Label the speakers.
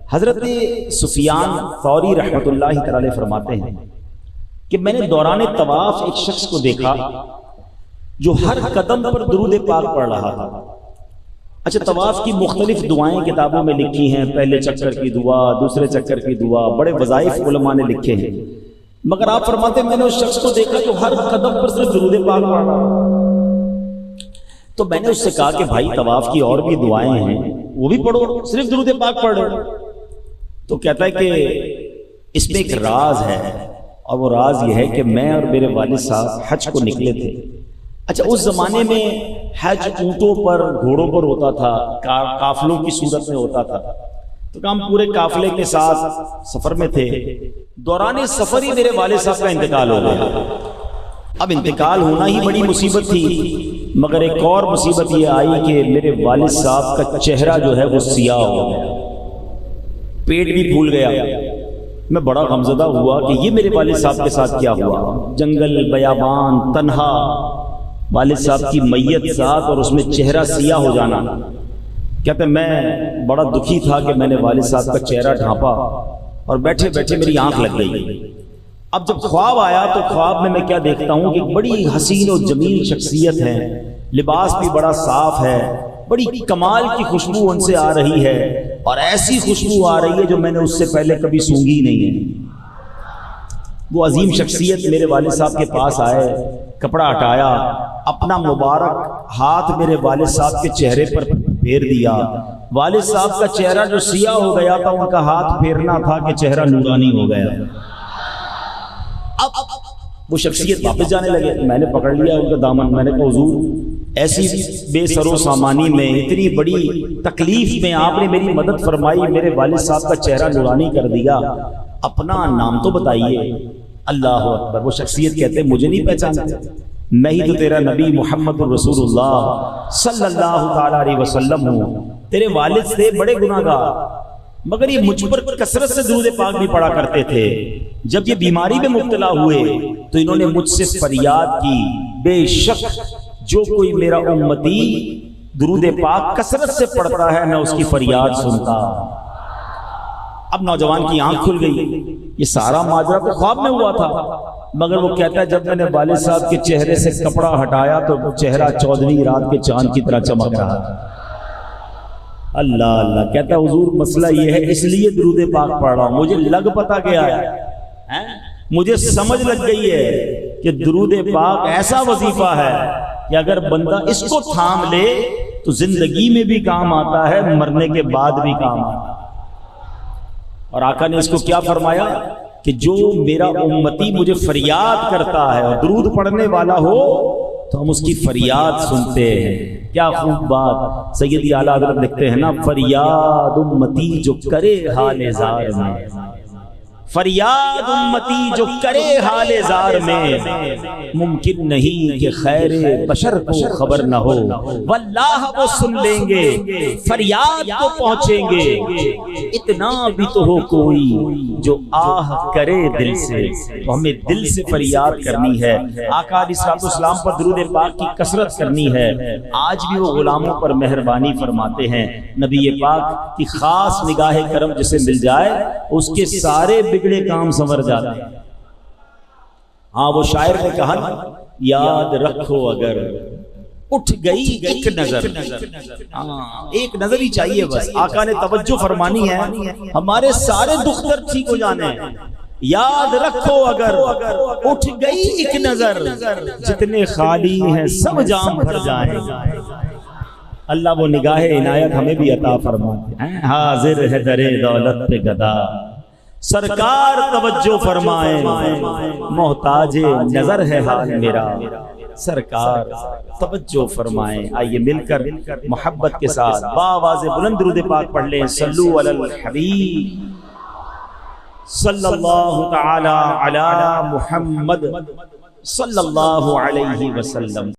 Speaker 1: حضرت سفیان ثوری رحمۃ اللہ تعالی فرماتے ہیں کہ میں نے دوران طواف ایک شخص کو دیکھا جو ہر قدم پر درود پاک پڑھ رہا تھا۔ اچھا، طواف کی مختلف دعائیں کتابوں میں لکھی ہیں، پہلے چکر کی دعا، دوسرے چکر کی دعا، بڑے وظائف علماء نے لکھے ہیں، مگر آپ فرماتے ہیں میں نے اس شخص کو دیکھا جو ہر قدم پر صرف درود پاک پڑھ رہا۔ تو میں نے اس سے کہا کہ بھائی طواف کی اور بھی دعائیں ہیں، وہ بھی پڑھو، صرف درود پاک پڑھو۔ تو کہتا ہے کہ اس میں ایک راز ہے، اور وہ راز یہ ہے کہ میں اور میرے والد صاحب حج کو نکلے تھے۔ اچھا، اس زمانے میں حج اونٹوں پر، گھوڑوں پر ہوتا تھا، قافلوں کی صورت میں ہوتا تھا، تو ہم پورے قافلے کے ساتھ سفر میں تھے۔ دوران سفر ہی میرے والد صاحب کا انتقال ہو گیا۔ اب انتقال ہونا ہی بڑی مصیبت تھی، مگر ایک اور مصیبت یہ آئی کہ میرے والد صاحب کا چہرہ جو ہے وہ سیاہ ہو گیا، پیٹ بھی پھول گیا۔ میں بڑا غمزدہ ہوا کہ یہ میرے والد صاحب کے ساتھ کیا ہوا۔ جنگل، بیابان، تنہا، والد صاحب کی میت ساتھ اور اس میں چہرہ سیاہ ہو جانا۔ کہتے میں بڑا دکھی تھا کہ میں نے والد صاحب کا چہرہ ڈھانپا اور بیٹھے بیٹھے میری آنکھ لگ گئی۔ اب جب خواب آیا تو خواب میں کیا دیکھتا ہوں کہ بڑی حسین و جمیل شخصیت ہے، لباس بھی بڑا صاف ہے، بڑی کمال کی خوشبو ان سے آ رہی ہے، اور ایسی خوشبو آ رہی ہے جو میں نے اس سے پہلے کبھی سونگھی نہیں ہے۔ وہ عظیم شخصیت میرے والد صاحب کے پاس آئے، کپڑا ہٹایا، اپنا مبارک ہاتھ میرے والد صاحب کے چہرے پر پھیر دیا۔ والد صاحب کا چہرہ جو سیاہ ہو گیا تھا، ان کا ہاتھ پھیرنا تھا کہ چہرہ نورانی ہو گیا۔ اب وہ شخصیت واپس جانے لگے، میں نے پکڑ لیا ان کا دامن، میں نے کہا حضور ایسی بے سر و سامانی میں، اتنی بڑی تکلیف میں آپ نے میری مدد فرمائی، میرے والد صاحب کا چہرہ نورانی کر دیا، اپنا نام تو بتائیے۔ اللہ اکبر۔ وہ شخصیت کہتے ہیں مجھے نہیں پہچانتے، میں ہی تو تیرا نبی محمد رسول اللہ صلی اللہ تعالی علیہ وسلم ہوں، تیرے والد سے بڑے گناہگار، مگر یہ مجھ پر کثرت سے درود پاک بھی پڑھا کرتے تھے۔ جب یہ بیماری میں مبتلا ہوئے تو انہوں نے مجھ سے فریاد کی، بے شک جو کوئی میرا امتی درود پاک کثرت سے پڑھتا ہے میں اس کی فریاد سنتا۔ اب نوجوان کی آنکھ کھل گئی، یہ سارا ماجرا تو خواب میں ہوا تھا، مگر وہ کہتا ہے جب میں نے والد صاحب کے چہرے سے کپڑا ہٹایا تو چہرہ 14ویں رات کے چاند کی طرح چمک رہا تھا۔ اللہ اللہ۔ کہتا ہے حضور مسئلہ یہ ہے، اس لیے درود پاک پڑھ رہا ہوں، مجھے لگ پتا گیا ہے، مجھے سمجھ لگ گئی ہے کہ درود پاک ایسا وظیفہ ہے کہ اگر بندہ اس کو تھام لے تو زندگی میں بھی کام آتا ہے، مرنے کے بعد بھی کام آتا ہے۔ اور آقا نے اس کو کیا فرمایا کہ جو میرا امتی مجھے فریاد کرتا ہے اور درود پڑھنے والا ہو تو ہم اس کی فریاد سنتے ہیں۔ کیا خوب بات۔ سیدی اعلیٰ حضرت لکھتے ہیں نا، فریاد امتی جو کرے حال زار میں، فریاد امتی جو کرے حال زار میں، ممکن نہیں کہ خیر بشر کو خبر نہ ہو، واللہ وہ سن لیں گے، فریاد کو پہنچیں گے، اتنا بھی تو ہو کوئی جو آہ کرے دل سے۔ تو ہمیں دل سے فریاد کرنی ہے، آقا علیہ السلام پر درود پاک کی کثرت کرنی ہے۔ آج بھی وہ غلاموں پر مہربانی فرماتے ہیں، نبی پاک کی خاص نگاہ کرم جسے مل جائے اس کے سارے بگڑے کام سنور جاتے ہیں۔ ہاں، وہ شاعر نے کہا نا، یاد رکھو اگر اٹھ گئی ایک نظر، ایک نظر ہی چاہیے بس۔ آقا نے توجہ فرمانی ہے، ہمارے سارے دکھ درد ٹھیک ہو جانے ہیں۔ یاد رکھو اگر اٹھ گئی ایک نظر، جتنے خالی ہیں سب جام بھر جائیں۔ اللہ وہ نگاہ عنایت ہمیں بھی عطا فرمائے۔ حاضر ہے در دولت پہ گدا، سرکار توجہ فرمائے، محتاج نظر ہے حال میرا، سرکار توجہ فرمائیں۔ آئیے مل کر محبت کے ساتھ بآواز بلند درود پاک پڑھ لیں۔ صلو علی الحبیب صلی اللہ تعالی علی محمد صلی اللہ علیہ وسلم۔